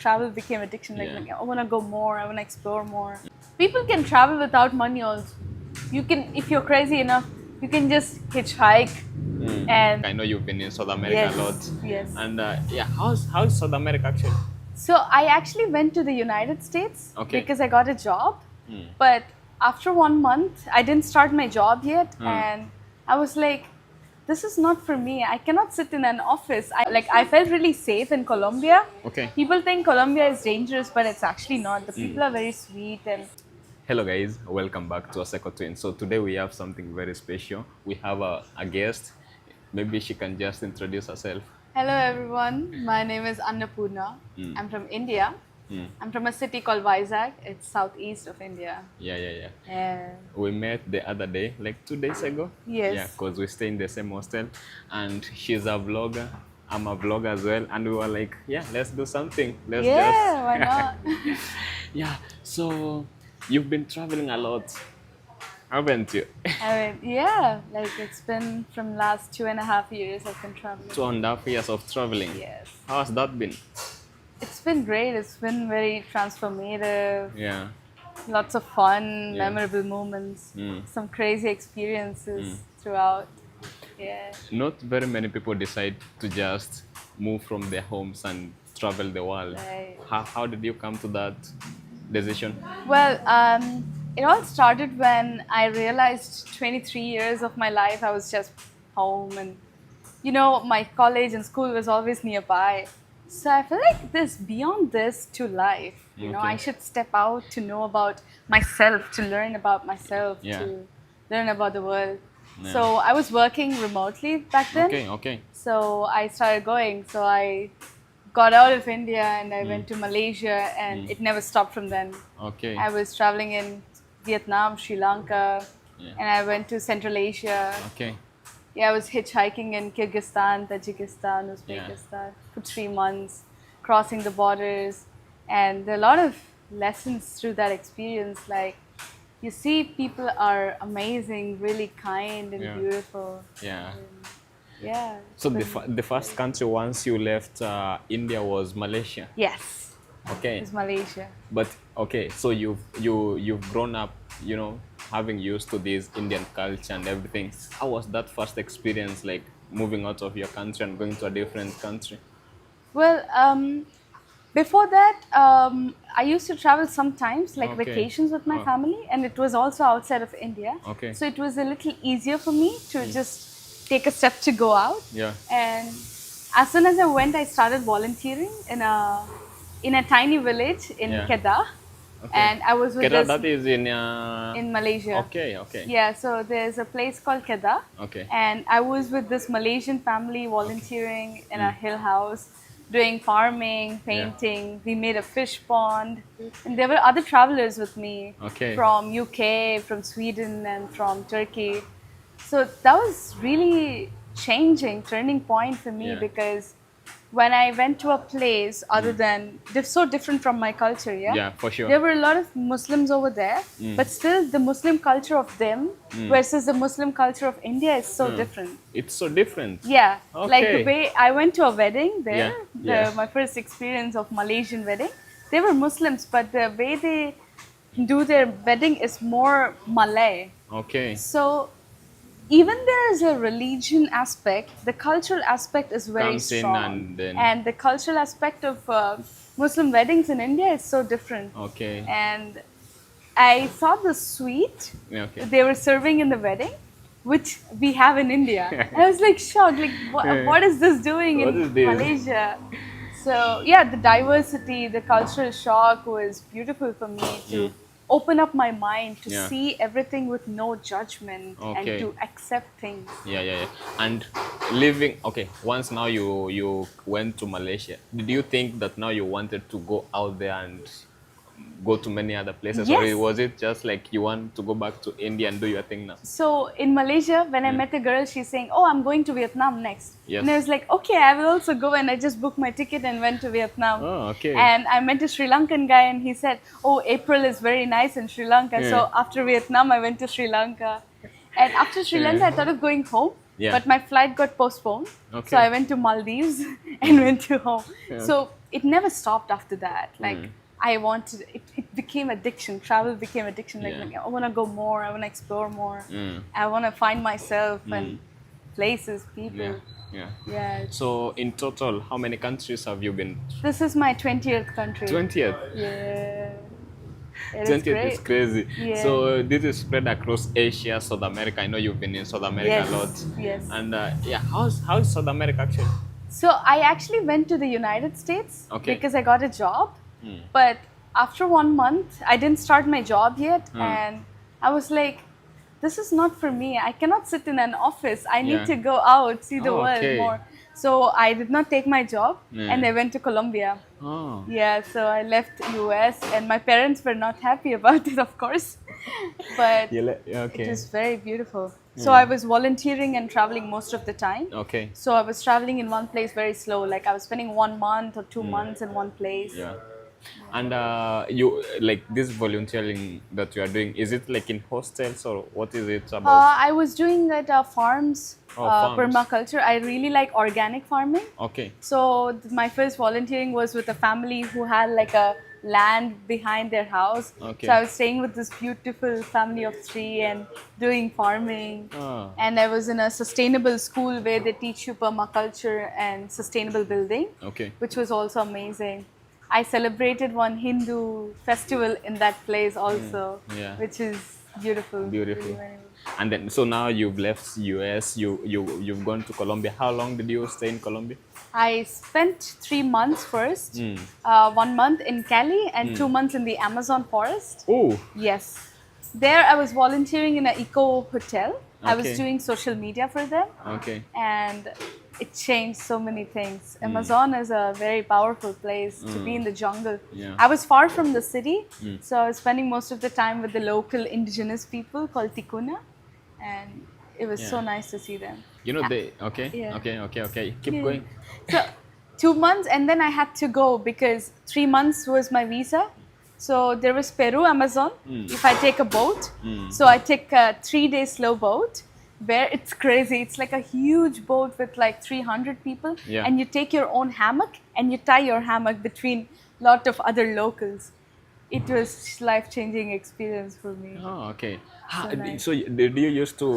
travel became addiction. Like, Yeah. like, I want to go more, I want to explore more. People can travel without money also. You can, if you're crazy enough, you can just hitchhike and I know you've been in South America yes, a lot. yes. And yeah, how's South America actually? So I actually went to the United States Okay. because I got a job. But after 1 month, I didn't start my job yet, and I was like, "This is not for me. I cannot sit in an office." I felt really safe in Colombia. Okay. People think Colombia is dangerous, but it's actually not. The people are very sweet and Hello guys, welcome back to Oseko Twin. So today we have something very special. We have a guest. Maybe she can just introduce herself. hello everyone. My name is Annapurna. I'm from India. I'm from a city called Vizag. It's southeast of India. Yeah. Yeah. We met the other day, like 2 days ago. Yes. Yeah, because we stay in the same hostel, and she's a vlogger. I'm a vlogger as well, and we were like, yeah, let's do something. Let's Yeah, why not? yeah. So you've been traveling a lot, haven't you? I mean, yeah, like it's been from last 2.5 years I've been traveling. 2.5 years of traveling. Yes. How has that been? It's been great. It's been very transformative. Yeah. Lots of fun, Yeah. memorable moments, some crazy experiences throughout. Yeah. Not very many people decide to just move from their homes and travel the world. Right. How did you come to that decision? Well, it all started when I realized 23 years of my life I was just home, and my college and school was always nearby. So I feel like there's beyond this to life. I Okay. should step out to know about myself, to learn about myself, Yeah. to learn about the world. Yeah. So I was working remotely back then. Okay. So I started going. So I got out of India and I went to Malaysia, and it never stopped from then. Okay. I was traveling in Vietnam, Sri Lanka, Yeah. and I went to Central Asia. Okay. Yeah, I was hitchhiking in Kyrgyzstan, Tajikistan, Uzbekistan for 3 months, crossing the borders. And there are a lot of lessons through that experience. Like, you see people are amazing, really kind and Yeah. beautiful. Yeah. Yeah. So it's the first country once you left India was Malaysia. Yes, Okay. it's Malaysia. But okay, so you've grown up, having used to this Indian culture and everything. How was that first experience, like moving out of your country and going to a different country? Well, before that, I used to travel sometimes, like Okay. vacations with my Oh. family, and it was also outside of India. Okay. So it was a little easier for me to just take a step to go out. Yeah. And as soon as I went, I started volunteering in a tiny village in Yeah. Kedah, Okay. and I was with Kedah, this that is in in Malaysia. Okay. Yeah, so there's a place called Kedah. Okay. And I was with this Malaysian family volunteering in a hill house, doing farming, painting. We made a fish pond. And there were other travelers with me Okay. from UK, from Sweden, and from Turkey. So that was really turning point for me, Yeah. because when I went to a place other than, they're so different from my culture, Yeah, for sure. there were a lot of Muslims over there, but still the Muslim culture of them versus the Muslim culture of India is so different. It's so different. Yeah, like the Okay. way I went to a wedding there, Yeah. my first experience of Malaysian wedding, they were Muslims, but the way they do their wedding is more Malay. Okay. So even there is a religion aspect, the cultural aspect is very Comes in strong. and then- And the cultural aspect of Muslim weddings in India is so different. Okay. And I saw the sweet Yeah, okay. they were serving in the wedding, which we have in India. I was like shocked, like what is this doing What in is this? Malaysia? So yeah, the diversity, the cultural shock was beautiful for me to open up my mind to Yeah. see everything with no judgment and Okay. to accept things. Yeah. And living, okay, once now you went to Malaysia, did you think that now you wanted to go out there and go to many other places? Yes. Or was it just like you want to go back to India and do your thing now? So in Malaysia, when I met a girl, she's saying, "Oh, I'm going to Vietnam next." Yes. And I was like, "Okay, I will also go." And I just booked my ticket and went to Vietnam. Oh, okay. And I met a Sri Lankan guy, and he said, "Oh, April is very nice in Sri Lanka." Yeah. So after Vietnam, I went to Sri Lanka. And after Sri Lanka, I thought of going home. Yeah. But my flight got postponed. Okay. So I went to Maldives and went to home. Yeah. So it never stopped after that. Like I wanted, it became addiction. Travel became addiction. Like, Yeah. like, I want to go more. I want to explore more. I want to find myself and places, people. Yeah. Yeah. Yeah. it's- So in total, how many countries have you been? This is my 20th country. 20th. Yeah. It is 20th great. is crazy. Yeah. So this is spread across Asia, South America. I know you've been in South America Yes, a lot. yes. And yeah, how's South America actually? So I actually went to the United States Okay. because I got a job. But after 1 month, I didn't start my job yet, and I was like, "This is not for me. I cannot sit in an office. I need Yeah. to go out, see the Oh, world okay. more." So I did not take my job, and I went to Colombia. Oh. Yeah, so I left US, and my parents were not happy about it, of course. But Okay. it was very beautiful. So I was volunteering and traveling most of the time. Okay. So I was traveling in one place very slow. Like I was spending 1 month or 2 months in one place. Yeah. And you like this volunteering that you are doing, is it like in hostels or what is it about? I was doing at farms, Oh, farms. permaculture. I really like organic farming. Okay. So my first volunteering was with a family who had like a land behind their house. Okay. So I was staying with this beautiful family of 3 and doing farming. Oh. And I was in a sustainable school where they teach you permaculture and sustainable building, Okay. which was also amazing. I celebrated one Hindu festival in that place also, Yeah. which is beautiful. Beautiful. Really, very- And then so now you've left US, you've gone to Colombia. How long did you stay in Colombia? I spent 3 months first, 1 month in Cali and 2 months in the Amazon forest. Oh. Yes. There I was volunteering in an eco hotel. I was Okay. doing social media for them, Okay. and it changed so many things. Amazon is a very powerful place to be in the jungle. Yeah. I was far from the city, so I was spending most of the time with the local indigenous people called Tikuna, and it was so Yeah. nice to see them. You know they okay. Yeah. Okay. Keep Yeah. going. So 2 months, and then I had to go because 3 months was my visa. So there was Peru, Amazon. If I take a boat, so I take a 3-day slow boat where it's crazy. It's like a huge boat with like 300 people, Yeah. and you take your own hammock and you tie your hammock between lot of other locals. It was life-changing experience for me. Oh, okay. nice. So did you used to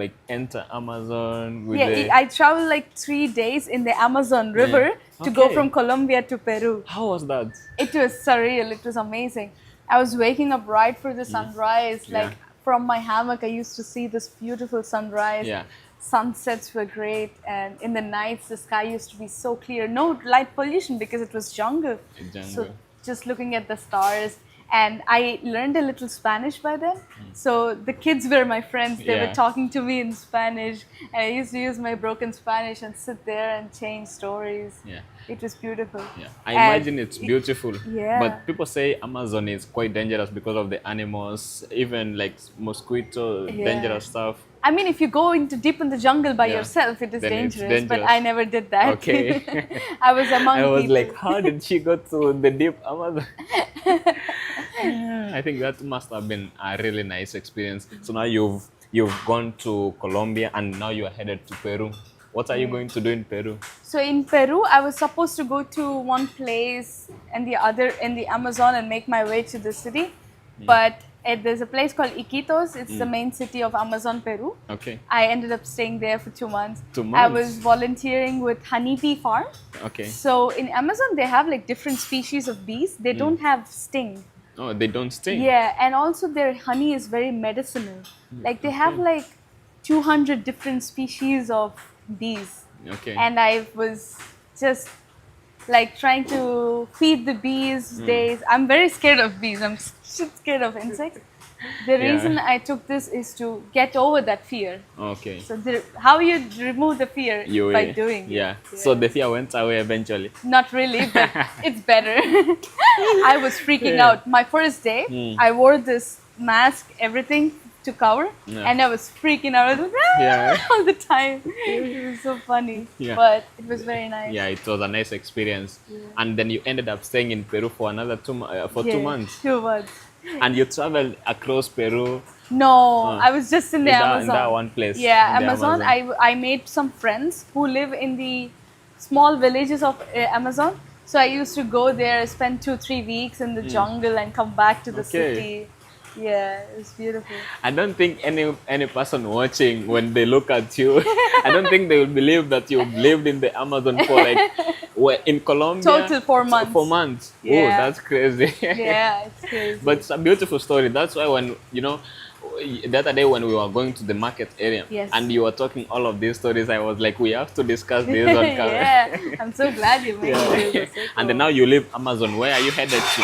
like enter Amazon with Yeah, the? I traveled like 3 days in the Amazon River to go Okay. from Colombia to Peru. How was that? It was surreal. It was amazing. I was waking up right for the sunrise. Yeah. Like from my hammock, I used to see this beautiful sunrise. Yeah. Sunsets were great, and in the nights, the sky used to be so clear. No light pollution because it was jungle. Jungle. So just looking at the stars. And I learned a little Spanish by then. So the kids were my friends. They Yeah. were talking to me in Spanish. And I used to use my broken Spanish and sit there and change stories. Yeah. It was beautiful. Yeah, I And imagine it's beautiful. Yeah. But people say Amazon is quite dangerous because of the animals, even like mosquito, Yeah. dangerous stuff. I mean, if you go into deep in the jungle by Yeah. yourself, it is Then it's dangerous. But dangerous. I never did that. Okay. I was among I was people. like, how did she go to the deep Amazon? I think that must have been a really nice experience. So now you've gone to Colombia and now you are headed to Peru. What are you going to do in Peru? So in Peru, I was supposed to go to one place and the other in the Amazon and make my way to the city. But there's a place called Iquitos. It's the main city of Amazon, Peru. Okay. I ended up staying there for 2 months. 2 I months? was volunteering with honeybee farm. Okay. So in Amazon, they have like different species of bees. They don't have sting. Oh, they don't sting. Yeah, and also their honey is very medicinal. Like they have like 200 different species of bees. Okay. And I was just like trying to feed the bees days. I'm very scared of bees. I'm scared of insects. The Yeah. reason I took this is to get over that fear. Okay. So how you remove the fear by doing yeah. it. So the fear went away eventually. Not really, but it's better. I was freaking Yeah. out. My first day, I wore this mask, everything to cover, Yeah. and I was freaking out. I was like, "Ah!" Yeah. all the time. It was so funny, Yeah. but it was very nice. Yeah, it was a nice experience. And then you ended up staying in Peru for another 2 Yeah, months. 2 months. And you traveled across Peru No, I was just in the in Amazon. that one place. Yeah, in the Amazon. I made some friends who live in the small villages of Amazon. So I used to go there, spend 2-3 weeks in the jungle, and come back to the Okay. city. Yeah, it was beautiful. I don't think any person watching, when they look at you, I don't think they will believe that you've lived in the Amazon for like in Colombia. Total 4 months. 4 months. Oh, Yeah. that's crazy. Yeah, it's crazy. But it's a beautiful story. That's why when the other day when we were going to the market area Yes. and you were talking all of these stories, I was like, we have to discuss this on camera. Yeah, I'm so glad you made me do this. So And then cool. now you leave Amazon. Where are you headed to?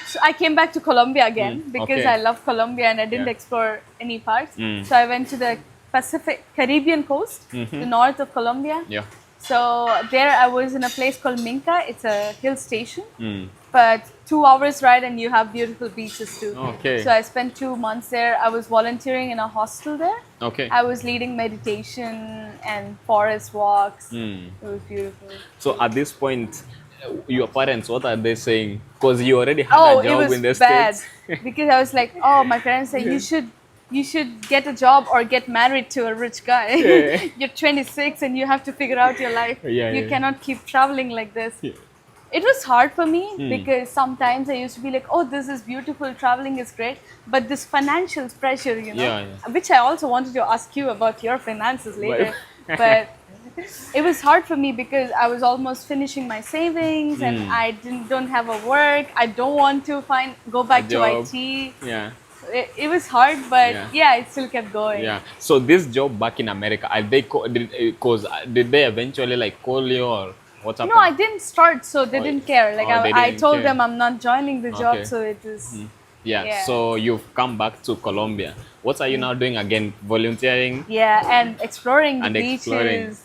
So I came back to Colombia again because okay. I love Colombia and I didn't Yeah. explore any parts. So I went to the Caribbean coast, the north of Colombia. Yeah. So there I was in a place called Minca. It's a hill station, Mm. but 2 hours ride and you have beautiful beaches too. Okay. So I spent 2 months there. I was volunteering in a hostel there. Okay. I was leading meditation and forest walks. Mm. It was beautiful. So at this point, your parents, what are they saying? Because you already had Oh, a it job was in the bad States. because I was like, oh, my parents say you should get a job or get married to a rich guy. Yeah. You're 26 and you have to figure out your life. Yeah, you yeah. cannot keep traveling like this. Yeah. It was hard for me Hmm. because sometimes I used to be like, oh, this is beautiful, traveling is great, but this financial pressure, Yeah, yeah. which I also wanted to ask you about your finances later, but it was hard for me because I was almost finishing my savings and Hmm. I don't have a work. I don't want to go back to job. IT. Yeah. It was hard, but Yeah. yeah, it still kept going. Yeah. So this job back in America, are they did they eventually like call you or what happened? No, I didn't start, so they Oh, didn't care. Like oh, they I didn't told care. them I'm not joining the job, Okay. so it was. Yeah. Yeah. So you've come back to Colombia. What are you now doing again? Volunteering? Yeah, and exploring the And beaches. exploring.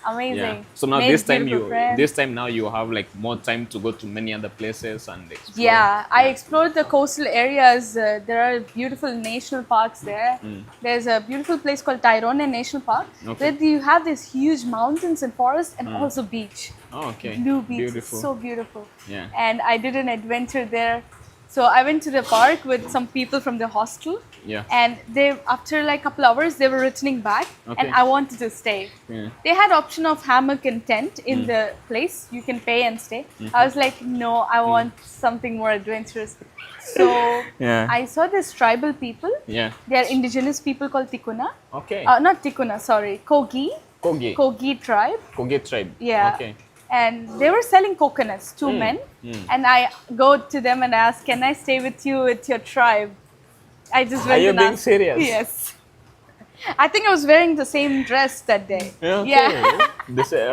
Amazing. Yeah. So now Made this time beautiful friends. this time now you have like more time to go to many other places and explore. Yeah, I explored the coastal areas. There are beautiful national parks there. There's a beautiful place called Tyrone National Park. Okay. Where you have these huge mountains and forests and also beach. Oh, okay. Blue beach. Beautiful. So beautiful. Yeah. And I did an adventure there. So I went to the park with some people from the hostel. Yeah. And they, after like a couple hours, they were returning back, Okay. and I wanted to stay. Yeah. They had option of hammock and tent in the place. You can pay and stay. I was like, no, I want something more adventurous. So Yeah. I saw this tribal people. Yeah. They are indigenous people called Tikuna. Okay. Not Tikuna, sorry, Kogi. Kogi tribe. Kogi tribe. Yeah. Okay. And they were selling coconuts, two men. And I go to them and ask, can I stay with you with your tribe? I just went you and being asked. serious? Yes. I think I was wearing the same dress that day. Okay. Yeah.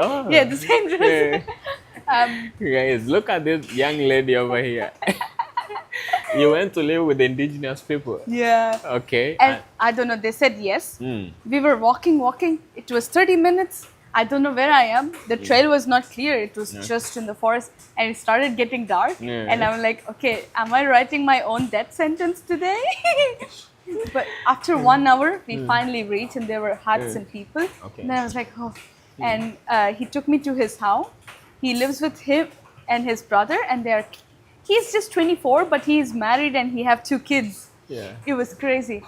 Oh. Yeah, the same dress. Yeah. Guys, look at this young lady over here. You went to live with the indigenous people. Yeah. Okay. And I don't know, they said yes. We were walking. It was 30 minutes. I don't know where I am. The trail was not clear. It was just in the forest and it started getting dark. Yeah. And I'm like, okay, am I writing my own death sentence today? But after 1 hour, we finally reached and there were huts and people. Okay. And then I was like, oh. And he took me to his house. He lives with him and his brother and he's just 24, but he's married and he have 2 kids. Yeah. It was crazy.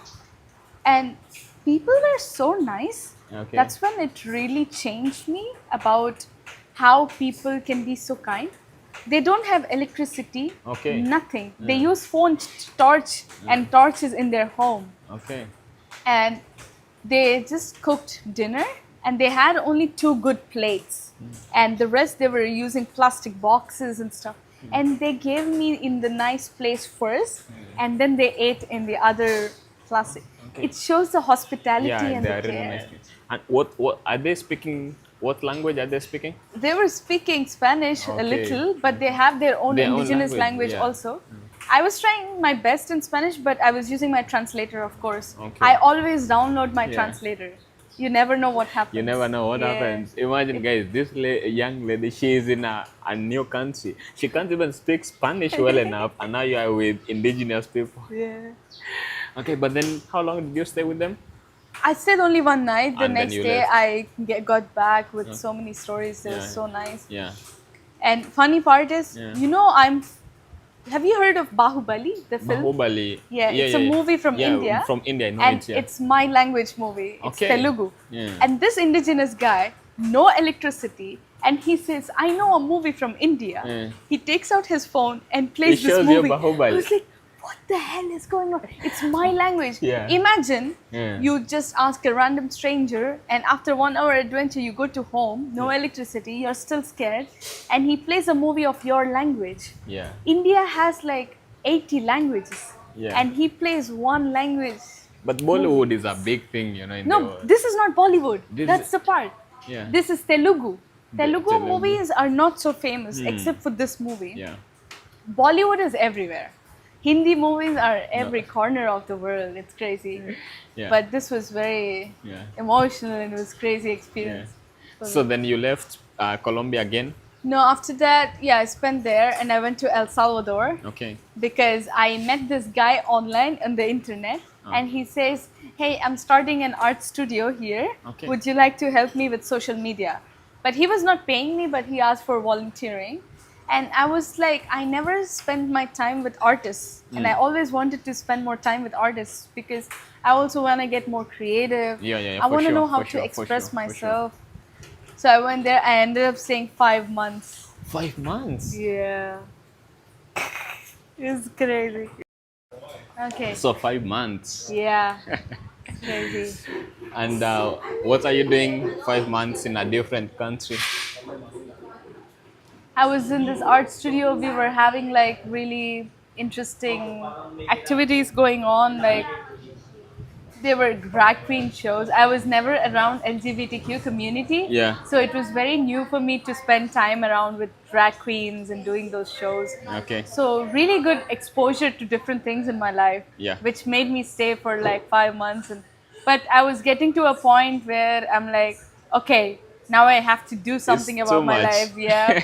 And people were so nice. Okay. That's when it really changed me about how people can be so kind. They don't have electricity, Okay. nothing. They use phone torch and torches in their home. Okay. And they just cooked dinner and they had only 2 good plates. And the rest they were using plastic boxes and stuff. And they gave me in the nice place first and then they ate in the other plastic. Okay. It shows the hospitality Yeah, and they the are really care. nice. And what are they speaking? What language are they speaking? They were speaking Spanish a Okay. little, but they have their own Their own indigenous language, language, yeah. also. I was trying my best in Spanish, but I was using my translator, of course. Okay. I always download my Yeah. translator. You never know what happens. You never know what Yeah. happens. Imagine, guys, this young lady, she is in a new country. She can't even speak Spanish well enough, and now you are with indigenous people. Yeah. Okay, but then how long did you stay with them? I stayed only one night. The And then next you day, left. I got back with so many stories. They were Yeah. so nice. Yeah. And funny part is, Yeah. you know, have you heard of Bahubali, the film? Bahubali. Yeah, it's a movie from Yeah, India. From India, I know And it, yeah. it's my language movie. It's Okay. Telugu. Yeah. And this indigenous guy, no electricity, and he says, I know a movie from India. Yeah. He takes out his phone and plays He this shows you movie. I Bahubali. was like, what the hell is going on? It's my language. Yeah. Imagine Yeah. you just ask a random stranger, and after 1 hour adventure, you go to home, no electricity, you're still scared, and he plays a movie of your language. Yeah. India has like 80 languages, Yeah. and he plays one language. But Bollywood is a big thing, you know, in the No, world. this is not Bollywood. This That's is- the part. Yeah. This is Telugu. Telugu Telugu. movies are not so famous except for this movie. Yeah. Bollywood is everywhere. Hindi movies are every corner of the world. It's crazy. Yeah. But this was very Yeah. emotional and it was crazy Yeah. experience. for So me. then you left Colombia again? No, after that, yeah, I spent there and I went to El Salvador Okay. because I met this guy online on the internet Ah. and he says, hey, I'm starting an art studio here. Okay. Would you like to help me with social media? But he was not paying me, but he asked for volunteering. And I was like, I never spent my time with artists. And I always wanted to spend more time with artists because I also want to get more creative. Yeah, I for want to sure, know how for to sure, for express sure, for sure. myself. So I went there. I ended up staying 5 months. 5 months. Yeah. It's crazy. Okay. So 5 months. Yeah. Crazy. And what are you doing 5 months in a different country? I was in this art studio. We were having like really interesting activities going on. Like there were drag queen shows. I was never around LGBTQ community. Yeah. So it was very new for me to spend time around with drag queens and doing those shows. Okay. So really good exposure to different things in my life, Yeah. which made me stay for like 5 months. But I was getting to a point where I'm like, okay, now I have to do something It's about too my much. life. Yeah,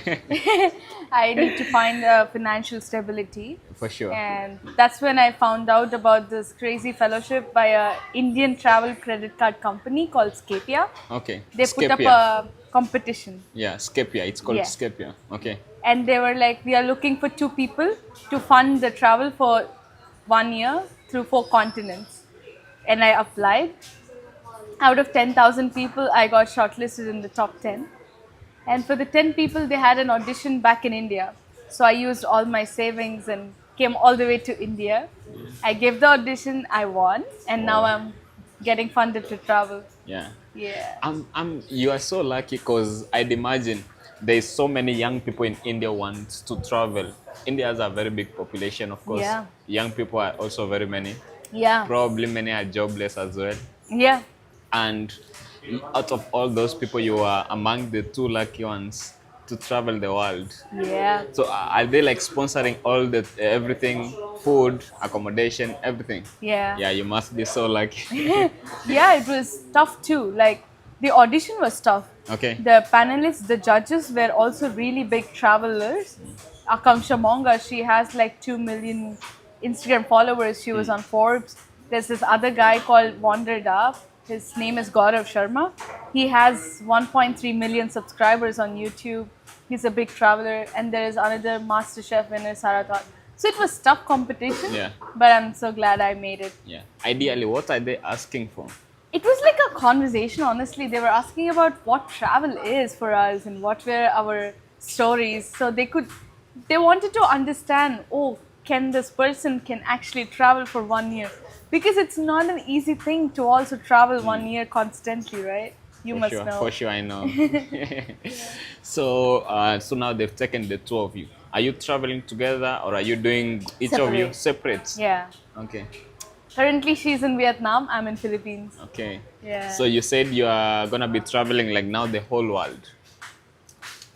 I need to find financial stability, For sure. and that's when I found out about this crazy fellowship by a Indian travel credit card company called Scapia. Okay. They put up Scapia. a competition. Yeah, Scapia. It's called Yeah. Scapia. Okay. And they were like, we are looking for 2 people to fund the travel for 1 year through 4 continents. And I applied. Out of 10,000 people, I got shortlisted in the top 10. And for the 10 people, they had an audition back in India. So I used all my savings and came all the way to India. I gave the audition, I won, and now Wow. I'm getting funded to travel. Yeah. Yeah. You are so lucky because I'd imagine there's so many young people in India want to travel. India has a very big population, of course. Yeah. Young people are also very many. Yeah. Probably many are jobless as well. Yeah. And out of all those people, you are among the 2 lucky ones to travel the world. Yeah. So are they like sponsoring all the everything, food, accommodation, everything? Yeah. Yeah, you must be so lucky. Yeah, it was tough too. Like the audition was tough. Okay. The panelists, the judges were also really big travelers. Akamsha Monga, she has like 2 million Instagram followers. She was on Forbes. There's this other guy called Wandered Up. His name is Gaurav Sharma. He has 1.3 million subscribers on YouTube. He's a big traveler. And there is another MasterChef winner, Sarah Todd. So it was tough competition. Yeah. But I'm so glad I made it. Yeah. Ideally, what are they asking for? It was like a conversation, honestly. They were asking about what travel is for us and what were our stories. So they wanted to understand, oh, can this person can actually travel for 1 year? Because it's not an easy thing to also travel 1 year constantly, right? You must know. For sure, I know. So now they've taken the 2 of you. Are you traveling together or are you doing each of you separate? Yeah. Okay. Currently, she's in Vietnam. I'm in Philippines. Okay. Yeah. So you said you are gonna be traveling like now the whole world.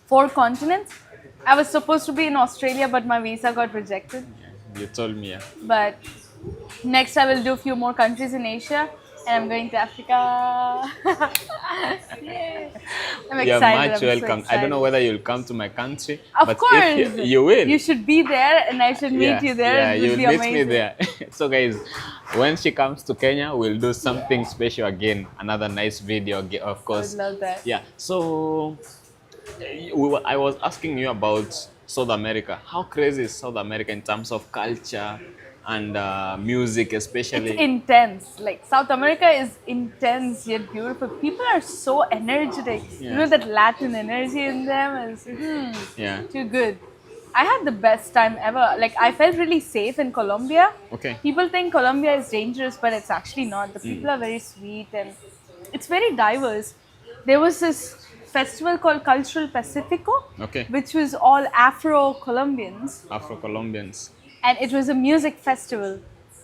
4 continents. I was supposed to be in Australia, but my visa got rejected. Yeah. You told me. Yeah. But next, I will do a few more countries in Asia, and I'm going to Africa. Yay. I'm excited. You're much I'm so welcome. I don't know excited. whether you'll come to my country, Of but course, if you will. You should be there, and I should meet you there. Yeah, It would you'll be meet amazing. me there. So guys, when she comes to Kenya, we'll do something special again. Another nice video, of I course. would love that. Yeah. So I was asking you about South America. How crazy is South America in terms of culture? and music It's especially. intense. Like South America is intense yet beautiful. People are so energetic. You Yeah. know that Latin energy in them is Yeah. too good. I had the best time ever. Like I felt really safe in Colombia. Okay. People think Colombia is dangerous, but it's actually not. The people are very sweet and it's very diverse. There was this festival called Cultural Pacifico, Okay. which was all Afro Colombians, Afro-Colombians. and it was a music festival.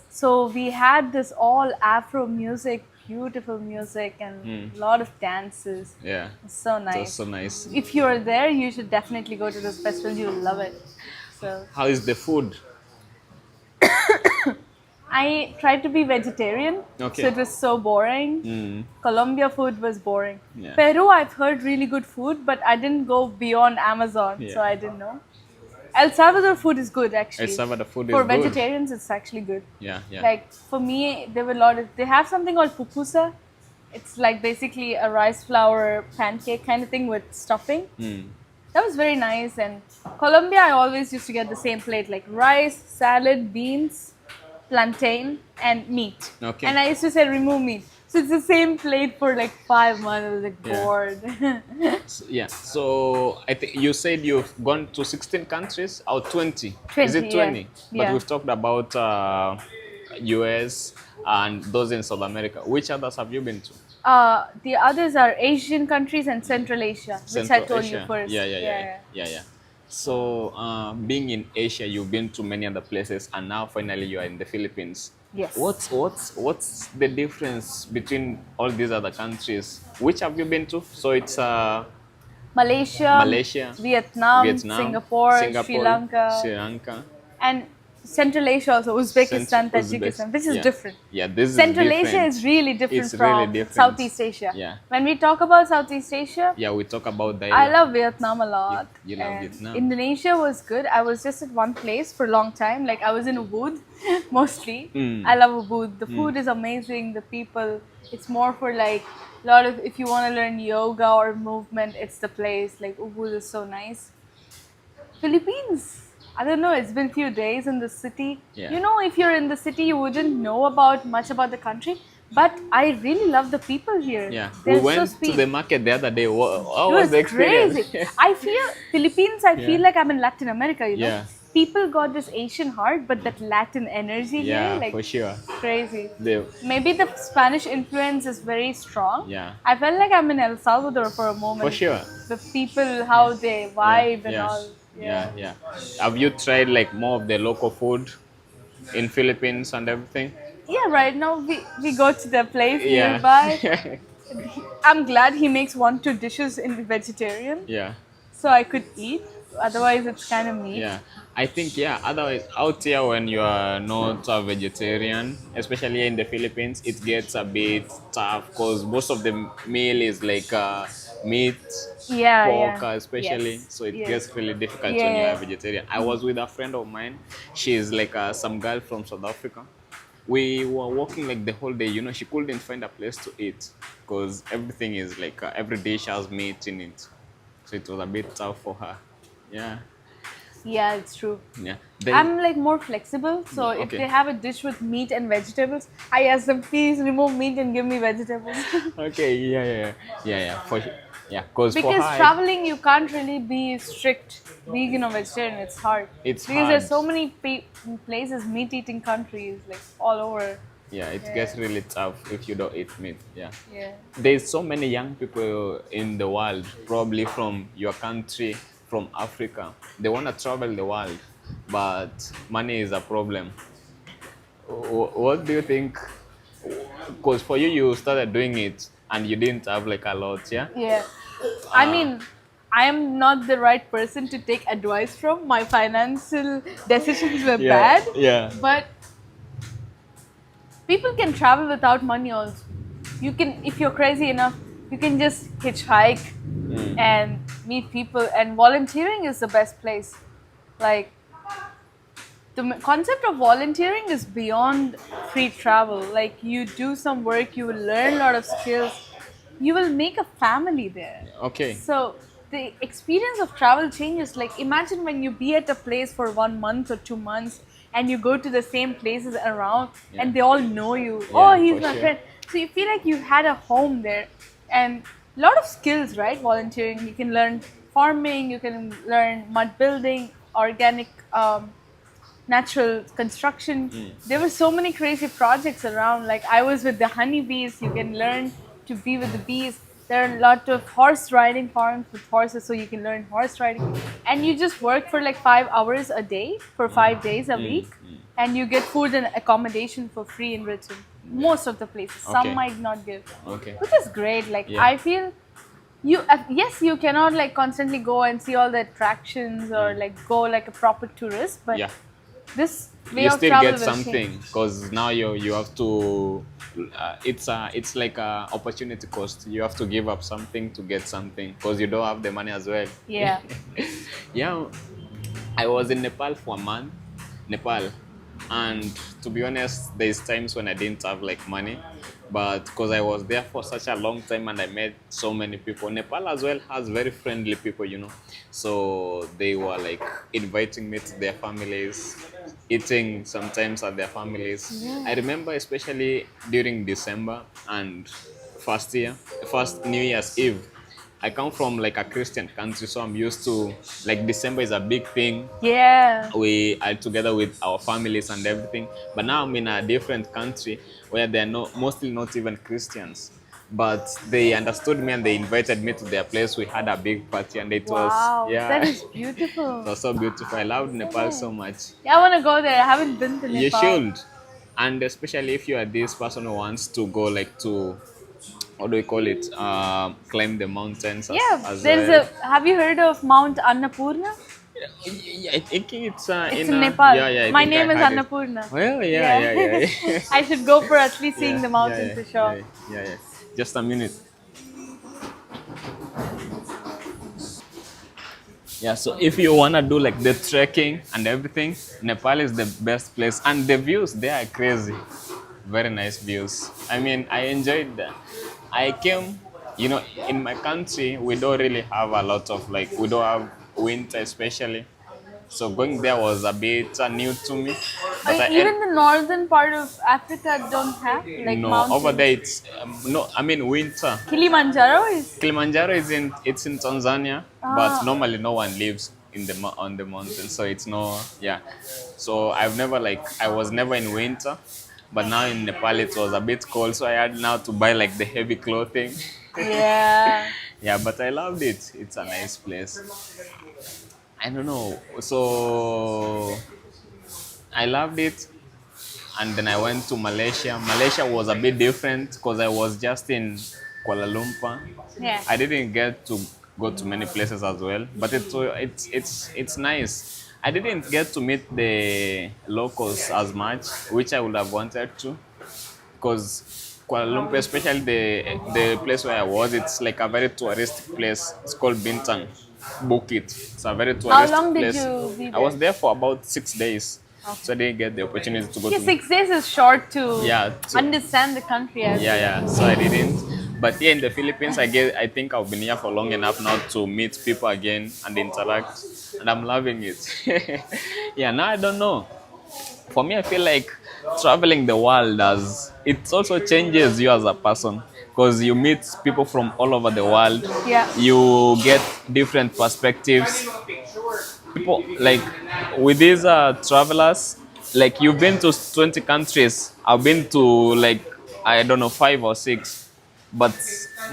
So we had this all Afro music, beautiful music, and a lot of dances. Yeah. It's so It was nice. so nice. If you're there, you should definitely go to this festival. You'll love it. So How is the food? I tried to be vegetarian, Okay. so it was so boring. Mm. Colombia food was boring. Yeah. Peru, I've heard really good food, but I didn't go beyond Amazon, so Yeah. I didn't know. El Salvador food is good actually. El Salvador food is For good. vegetarians, it's actually good. Yeah, yeah. Like for me, there were a lot of. They have something called pupusa. It's like basically a rice flour pancake kind of thing with stuffing. Mm. That was very nice. And Colombia, I always used to get the same plate, like rice, salad, beans, plantain, and meat. Okay. And I used to say remove meat. So it's the same plate for like 5 months. I was like Yeah. bored. Yeah. So I think you said you've gone to 16 countries or 20. 20, Is it yeah. 20? But Yeah. we've talked about US and those in South America. Which others have you been to? The others are Asian countries and Central Asia, which I Central told Asia. you first. Yeah. So, being in Asia, you've been to many other places, and now finally you are in the Philippines. Yes. What's the difference between all these other countries? Which have you been to? So it's Malaysia, Vietnam, Singapore, Sri Lanka, Sri Lanka, and Central Asia also, Uzbekistan, Uzbek- Tajikistan, which is yeah. different. Yeah, this Central is Asia different. is really different It's from really different. Southeast Asia. Yeah. When we talk about Southeast Asia, Yeah, we talk about that. I love Vietnam a lot. You love And Vietnam. Indonesia was good. I was just at one place for a long time. Like I was in Ubud mostly. Mm. I love Ubud. The food is amazing. The people. It's more for like a lot of if you want to learn yoga or movement, it's the place. Like Ubud is so nice. Philippines. I don't know. It's been few days in the city. Yeah. You know, if you're in the city, you wouldn't know about much about the country. But I really love the people here. Yeah, They're we went so to sweet. the market the other day. How It was was the experience? crazy. I feel Philippines. I feel Yeah. like I'm in Latin America. You know, Yeah. people got this Asian heart, but that Latin energy Yeah, here, like for sure. crazy. The, Maybe the Spanish influence is very strong. Yeah. I felt like I'm in El Salvador for a moment. For sure. The people, how they vibe and yeah. all. Yeah. Have you tried like more of the local food in Philippines and everything? Yeah, right now we go to the place Yeah. nearby. I'm glad he makes 1-2 dishes in vegetarian, Yeah. so I could eat. Otherwise, it's kind of meat. Yeah, I think otherwise out here when you are not a vegetarian, especially here in the Philippines, it gets a bit tough because most of the meal is like meat, Yeah, pork, yeah. especially. Yes, So it yes. gets really difficult Yeah, when you are yeah. vegetarian. I was with a friend of mine. She's like some girl from South Africa. We were walking like the whole day. You know, she couldn't find a place to eat because everything is like every dish has meat in it. So it was a bit tough for her. Yeah. Yeah, it's true. Yeah. I'm like more flexible, so if Okay. they have a dish with meat and vegetables, I ask them please remove meat and give me vegetables. Okay, yeah, for sure. Yeah, because for Because her, traveling, you can't really be strict vegan or vegetarian. It's hard. It's because there's hard. so many places, meat-eating countries, like all over. yeah, it gets really tough if you don't eat meat. Yeah. Yeah. There's so many young people in the world, probably from your country, from Africa. They want to travel the world, but money is a problem. What do you think? Because for you, you started doing it and you didn't have like a lot, yeah? Yeah. I mean, I am not the right person to take advice from. My financial decisions were bad. Yeah. But people can travel without money also. You can, if you're crazy enough, you can just hitchhike and meet people. And volunteering is the best place. Like, the concept of volunteering is beyond free travel. Like, you do some work, you will learn a lot of skills, you will make a family there. Okay. So the experience of travel changes. Like imagine when you be at a place for 1 month or 2 months and you go to the same places around Yeah. and they all know you. Yeah, Oh, he's for my sure. friend. So you feel like you had a home there, and a lot of skills, right? Volunteering. You can learn farming. You can learn mud building, organic. Natural construction. There were so many crazy projects around. Like I was with the honeybees. You can learn to be with the bees. There are a lot of horse riding farms with horses, so you can learn horse riding. And you just work for like 5 hours a day for 5 days a week, and you get food and accommodation for free in return. Most of the places, some Okay. might not give, Okay. which is great. Like Yeah. I feel you yes, you cannot like constantly go and see all the attractions or like go like a proper tourist, but Yeah. this way You of still travel get will something change. because now you have to. It's like a opportunity cost. You have to give up something to get something because you don't have the money as well. Yeah. Yeah, I was in Nepal for a month, Nepal, and to be honest, there's times when I didn't have like money, but because I was there for such a long time and I met so many people. Nepal as well has very friendly people, you know, so they were like inviting me to their families, eating sometimes at their families. I remember especially during December and first New Year's Eve. I come from like a Christian country, so I'm used to like December is a big thing. Yeah. We are together with our families and everything. But now I'm in a different country where they're mostly not even Christians. But they understood me and they invited me to their place. We had a big party and it was, Wow, yeah, that is it beautiful. was so beautiful. I loved Nepal nice. so much. Yeah, I want to go there. I haven't been to You Nepal. should. And especially if you are this person who wants to go like to, what do we call it? Climb the mountains Yeah, as there's well. a. Have you heard of Mount Annapurna? I think it's It's in Nepal. Yeah, yeah. I My think I name is heard it. Annapurna. Well, yeah. I should go for at least seeing Yeah, the mountain yeah, for sure. yeah. Just a minute. Yeah, so if you wanna do like the trekking and everything, Nepal is the best place, and the views there are crazy. Very nice views. I mean, I enjoyed that. I came, you know, in my country we don't really have a lot of like we don't have winter especially. So going there was a bit new to me. But Even the northern part of Africa don't have like no, mountains. over there it's no. I mean winter. Kilimanjaro is. Kilimanjaro is in Tanzania, but Ah. normally no one lives in on the mountain, so it's no, yeah. So I've never like I was never in winter, but now in Nepal it was a bit cold, so I had now to buy like the heavy clothing. Yeah. Yeah, but I loved it. It's a nice place. I don't know. So I loved it, and then I went to Malaysia. Malaysia was a bit different because I was just in Kuala Lumpur. Yeah. I didn't get to go to many places as well, but it's nice. I didn't get to meet the locals as much, which I would have wanted to, because Kuala Lumpur, especially the place where I was, it's like a very touristic place. It's called Bintang Bukit. It's a very touristic How long did place. you be I was there? there for about 6 days, so I didn't get the opportunity to go Yeah, to. 6 days is short to Yeah, understand the country as yeah. So I didn't. But here in the Philippines, I think I've been here for long enough now to meet people again and interact, and I'm loving it. Yeah, now I don't know. For me, I feel like traveling the world it also changes you as a person because you meet people from all over the world. Yeah. You get different perspectives. People like with these travelers, like you've been to 20 countries. I've been to like I don't know 5 or 6, but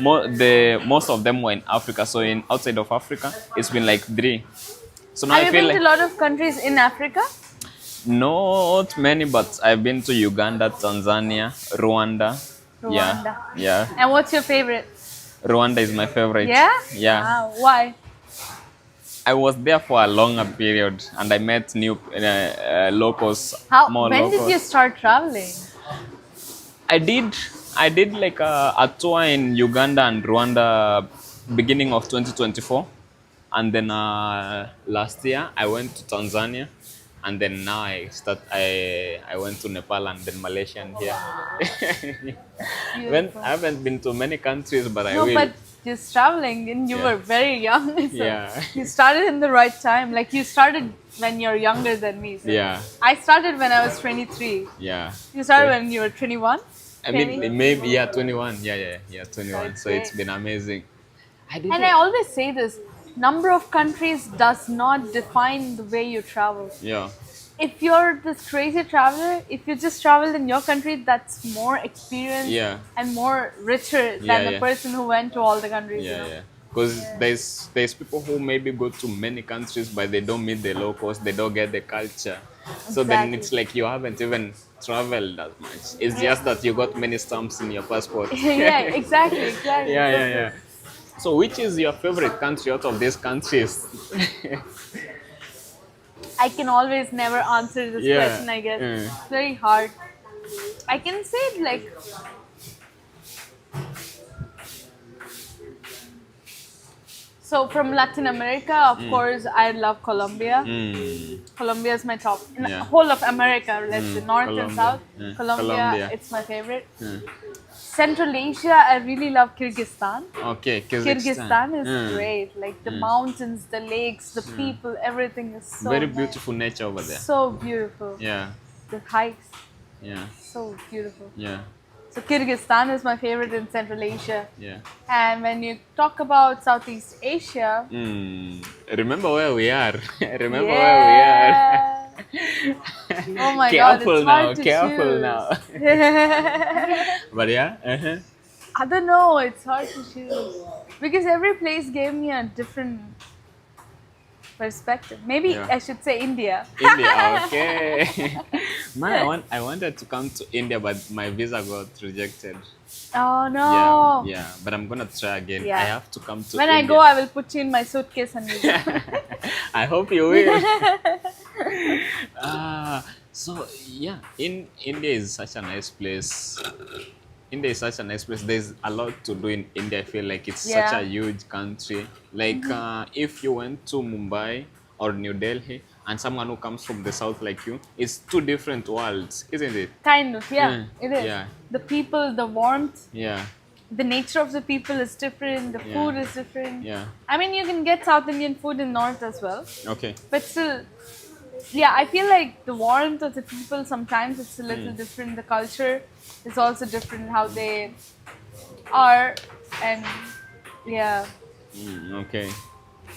most of them were in Africa. So in outside of Africa, it's been like 3. So now Have I you feel been like to a lot of countries in Africa? not many, but I've been to Uganda, Tanzania, Rwanda. Rwanda. Yeah. And what's your favorite? Rwanda is my favorite. Yeah? Yeah. Wow. Why? I was there for a longer period, and I met new locals. More When locals. did you start traveling? I did like a tour in Uganda and Rwanda beginning of 2024, and then last year I went to Tanzania, and then now I went to Nepal and then Malaysia and here. I haven't been to many countries, but I No, will. but just traveling, and you Yeah. were very young. So Yeah. you started in the right time. Like you started when you're younger than me. So Yeah. I started when I was 23. Yeah. You started So, when you were 21. I mean, maybe, yeah, 21. Yeah, 21. That's So it's great. been amazing. I And I didn't. always say this: number of countries does not define the way you travel. Yeah. If you're this crazy traveler, if you just traveled in your country, that's more experience Yeah. and more richer Yeah, than the yeah. person who went to all the countries. You Yeah, know? yeah. Because there's people who maybe go to many countries but they don't meet the locals, they don't get the culture. So then Exactly. it's like you haven't even traveled that much. It's just that you got many stamps in your passport. Yeah, exactly, exactly. Yeah, So yeah, true. yeah. So which is your favorite country out of these countries? I can always never answer this Yeah. question, I guess. Mm. It's very hard. I can say it like, so from Latin America, of course, I love Colombia. Mm. Colombia is my top. In the Yeah. whole of America, let's say North and Colombia. South. Yeah. Colombia, Colombia. it's my favorite. Mm. Central Asia, I really love Kyrgyzstan. Okay, Kyrgyzstan is Mm. great. Like the mountains, the lakes, the people, everything is so Very nice. beautiful nature over there. So beautiful. Yeah, The hikes, yeah, so beautiful. yeah, So Kyrgyzstan is my favorite in Central Asia. yeah. And when you talk about Southeast Asia, Remember where we are. Remember where we are. yeah. Oh my God, Careful it's now, hard to careful choose. now. But yeah, I don't know, it's hard to choose because every place gave me a different perspective. Maybe Yeah. I should say India. India, okay. Man, I wanted to come to India, but my visa got rejected. Oh Yeah, no. yeah. But I'm gonna try again. Yeah. I have to come to When India. I go, I will put you in my suitcase and we'll go. I hope you will. So yeah, in India is such a nice place. India is such a nice place. There's a lot to do in India. I feel like it's such Yeah. a huge country. Like if you went to Mumbai or New Delhi and someone who comes from the south like you, it's two different worlds, isn't it? Kind of, yeah, Mm, it is. yeah. The people, the warmth, Yeah, the nature of the people is different, the Yeah. food is different. yeah. I mean, you can get South Indian food in North as well, Okay. but still, yeah, I feel like the warmth of the people sometimes it's a Mm. little different. The culture is also different, how they are, and yeah. Okay.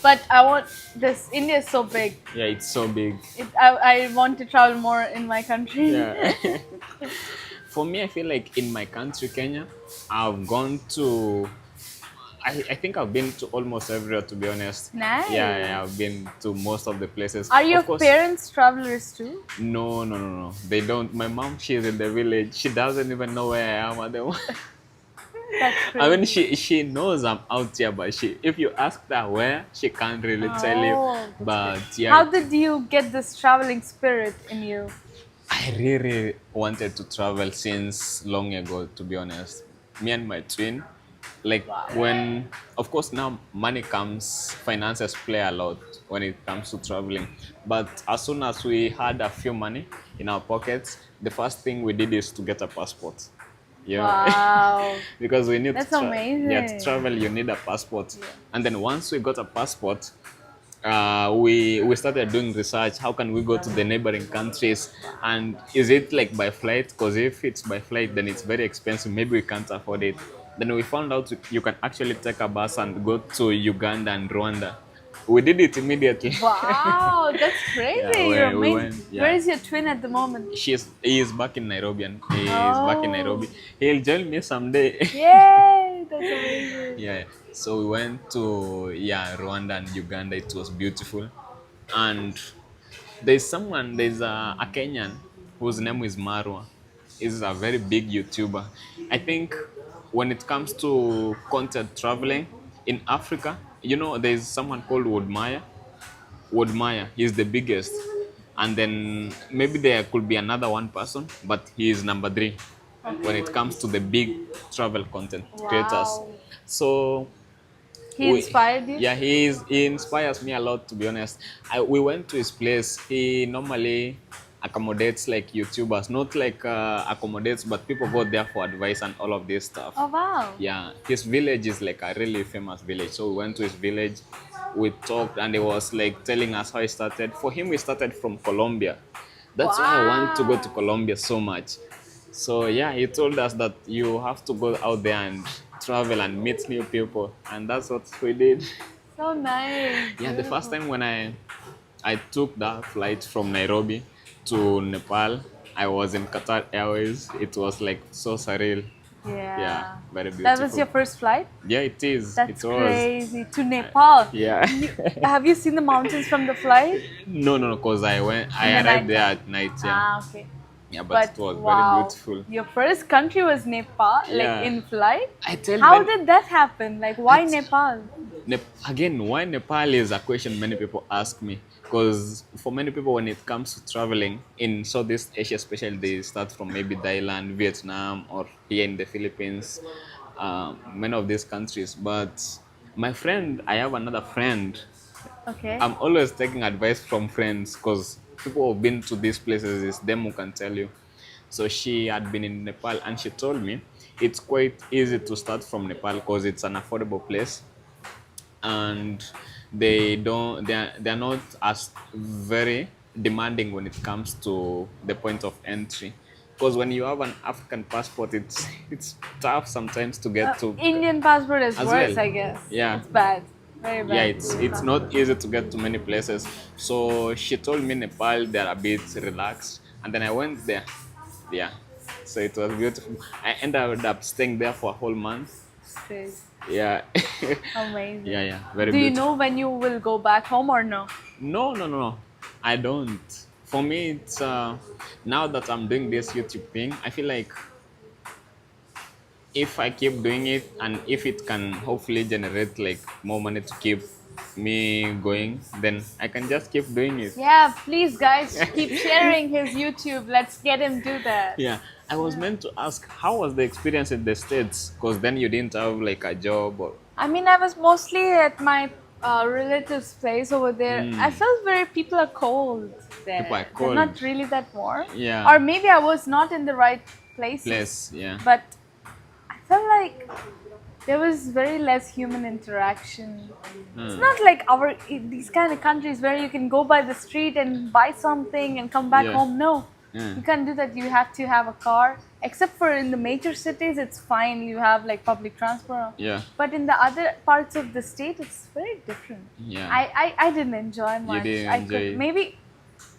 But I want this. India is so big. Yeah, it's so big. I want to travel more in my country. Yeah. For me, I feel like in my country, Kenya, I've gone to. I think I've been to almost everywhere, to be honest. Nice. Yeah, I've been to most of the places. Are your Of course- parents travelers too? No, no, no, no. They don't. My mom, she's in the village. She doesn't even know where I am at the moment. That's I mean, crazy. she knows I'm out here, but if you ask her where, she can't really tell Oh, you. that's But yeah, How did you get this traveling spirit in you? I really wanted to travel since long ago, to be honest. Me and my twin, like when, of course, now money comes, finances play a lot when it comes to traveling. But as soon as we had a few money in our pockets, the first thing we did is to get a passport. Yeah. Wow. Because we need That's to amazing. to travel, you need a passport. And then once we got a passport, we started doing research. How can we go to the neighboring countries? And is it like by flight? Because if it's by flight, then it's very expensive. Maybe we can't afford it. Then we found out you can actually take a bus and go to Uganda and Rwanda. We did it immediately. Wow, that's crazy. Yeah, You're we amazing. went, yeah. Where is your twin at the moment? He is back in Nairobi, and he is back in Nairobi. He'll join me someday. Yay, that's amazing. Yeah, so we went to Rwanda and Uganda. It was beautiful, and there's a Kenyan whose name is Marwa. He's a very big YouTuber. I think when it comes to content traveling in Africa, there's someone called Woodmaya. Woodmaya, he's the biggest, and then maybe there could be another one person, but he is number 3 when it comes to the big travel content creators. Wow. So He inspired you? yeah, he inspires me a lot, to be honest. We went to his place. He normally accommodates like YouTubers, not like accommodates, but people go there for advice and all of this stuff. Oh wow. Yeah, his village is like a really famous village. So we went to his village, we talked, and he was like telling us how he started. For him, he started from Colombia. That's why I want to go to Wow. Colombia so much. So yeah, he told us that you have to go out there and travel and meet new people, and that's what we did. So nice. Yeah, the first Beautiful. time when I took that flight from Nairobi to Nepal, I was in Qatar Airways. It was like so surreal. Yeah, Yeah. very That was beautiful. your first flight? Yeah, it is. It That's was. crazy. To Nepal. Yeah. Have you seen the mountains from the flight? No, because In I the arrived there night? at night. Yeah, Ah, okay. yeah, but But it was very wow, beautiful. your first country was Nepal, Yeah. like in flight. I tell How men- did that happen? Like, why I t- Nepal? Again, why Nepal is a question many people ask me. Because for many people, when it comes to traveling in Southeast Asia, especially, they start from maybe Thailand, Vietnam, or here in the Philippines, many of these countries. But my friend, I have another friend. Okay. I'm always taking advice from friends because people who've been to these places is them who can tell you. So she had been in Nepal and she told me it's quite easy to start from Nepal because it's an affordable place and they're not as very demanding when it comes to the point of entry. Because when you have an African passport, it's tough sometimes to get to Indian passport is as worse, well. I guess. Yeah. It's bad. Very bad. Yeah, it's not easy to get to many places. So she told me Nepal they're a bit relaxed, and then I went there. Yeah, so it was beautiful. I ended up staying there for a whole month. Crazy. Yeah, Amazing. yeah, very Do you beautiful. know when you will go back home or no? No. I don't. For me, it's now that I'm doing this YouTube thing, I feel like if I keep doing it and if it can hopefully generate like more money to keep me going, then I can just keep doing it. Yeah, please, guys, keep sharing his YouTube. Let's get him do that. Yeah, I was meant to ask how was the experience in the States? Because then you didn't have like a job or. I mean, I was mostly at my relative's place over there. I felt people are cold there. People are They're cold. not really that warm. Yeah. Or maybe I was not in the right places. Place, yeah. But I felt like there was very less human interaction. It's not like these kind of countries where you can go by the street and buy something and come back Yeah. home. No, Yeah. you can't do that. You have to have a car. Except for in the major cities, it's fine. You have like public transport. Yeah. But in the other parts of the state, it's very different. Yeah. I didn't enjoy much. didn't I enjoy it. maybe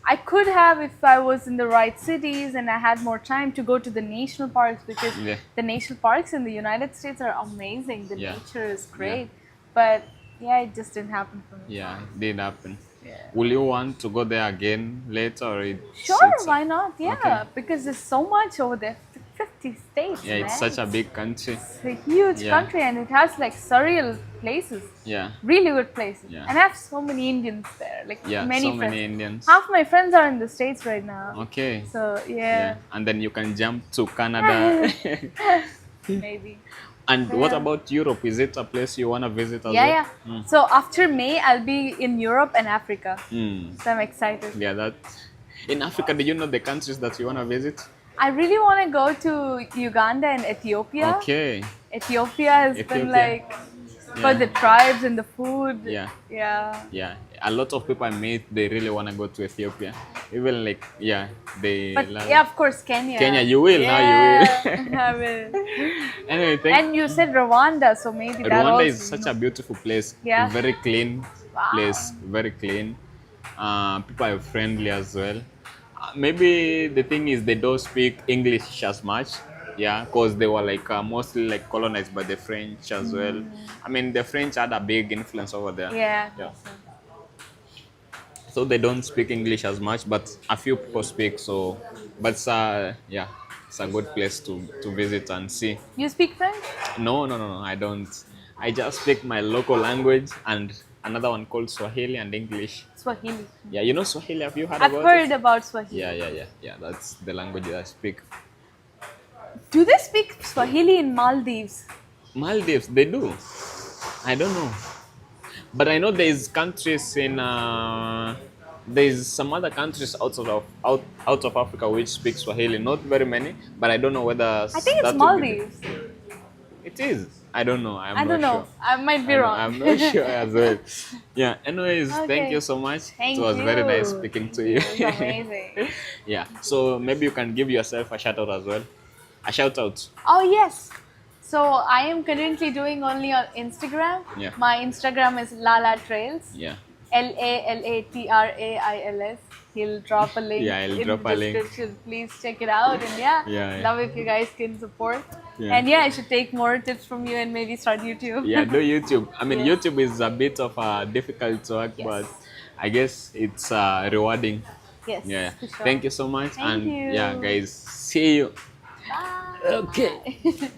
I could have if I was in the right cities and I had more time to go to the national parks because Yeah. the national parks in the United States are amazing. The Yeah. nature is great. But yeah, it just didn't happen for me. Yeah, it did happen. Yeah. Will you want to go there again later? Or Sure, why not? Yeah, Okay. because there's so much over there. 50 states. Yeah, it's man. such a big country. It's a huge Yeah. country and it has like surreal places. Yeah, Really good places. Yeah. And I have so many Indians there. Like yeah, many so friends. many Indians. Half my friends are in the States right now. Okay. So Yeah, yeah, and then you can jump to Canada. maybe. And what Yeah. about Europe? Is it a place you want to visit as Yeah, well? yeah. So after May, I'll be in Europe and Africa. Mm. So I'm excited. Yeah, that. In Africa, do you know the countries that you want to visit? I really want to go to Uganda and Ethiopia. Okay. Ethiopia has been Ethiopia. like for Yeah. the tribes and the food. Yeah. Yeah. Yeah, a lot of people I meet, they really want to go to Ethiopia. Even like, yeah, they But love. yeah, of course, Kenya. Kenya, you will, now you will. Yeah, I will. Anyway, thank And you said Rwanda, so maybe that Rwanda also. is such a beautiful place. Yeah. Very clean Wow. place. Very clean. People are friendly as well. Maybe the thing is they don't speak English as much. Yeah, because they were like mostly like colonized by the French as well. I mean, the French had a big influence over there. Yeah. Yeah. So they don't speak English as much, but a few people speak. So, but yeah, it's a good place to visit and see. You speak French? No, I don't. I just speak my local language and another one called Swahili and English. Swahili. Yeah, you know Swahili? Have you heard I've about heard it? about Swahili. Yeah. That's the language that I speak. Do they speak Swahili in Maldives? Maldives, they do. I don't know, but I know there is countries in there's some other countries out of Africa which speak Swahili. Not very many, but I don't know whether I think it's that would be Maldives. it is. I don't know. I I'm don't not know. sure. I might be wrong. I'm not sure as well. Yeah. Anyways, thank Okay. you so much. Thank It was very nice you. speaking to you. It was amazing. Yeah. So maybe you can give yourself a shout out as well. A shout out. Oh yes. So I am currently doing only on Instagram. Yeah. My Instagram is Lala Trails. Yeah. LALATRAILS. He'll drop a link Yeah, I'll in drop the a link. description. Please check it out. And yeah, Yeah, yeah. love if you guys can support. Yeah. And yeah, I should take more tips from you and maybe start YouTube. Yeah, do YouTube. I mean, Yes. YouTube is a bit of difficult to work, Yes. but I guess it's rewarding. Yes. Yeah. For sure. Thank you so much. Thank and you. yeah, guys, see you. Bye. Okay.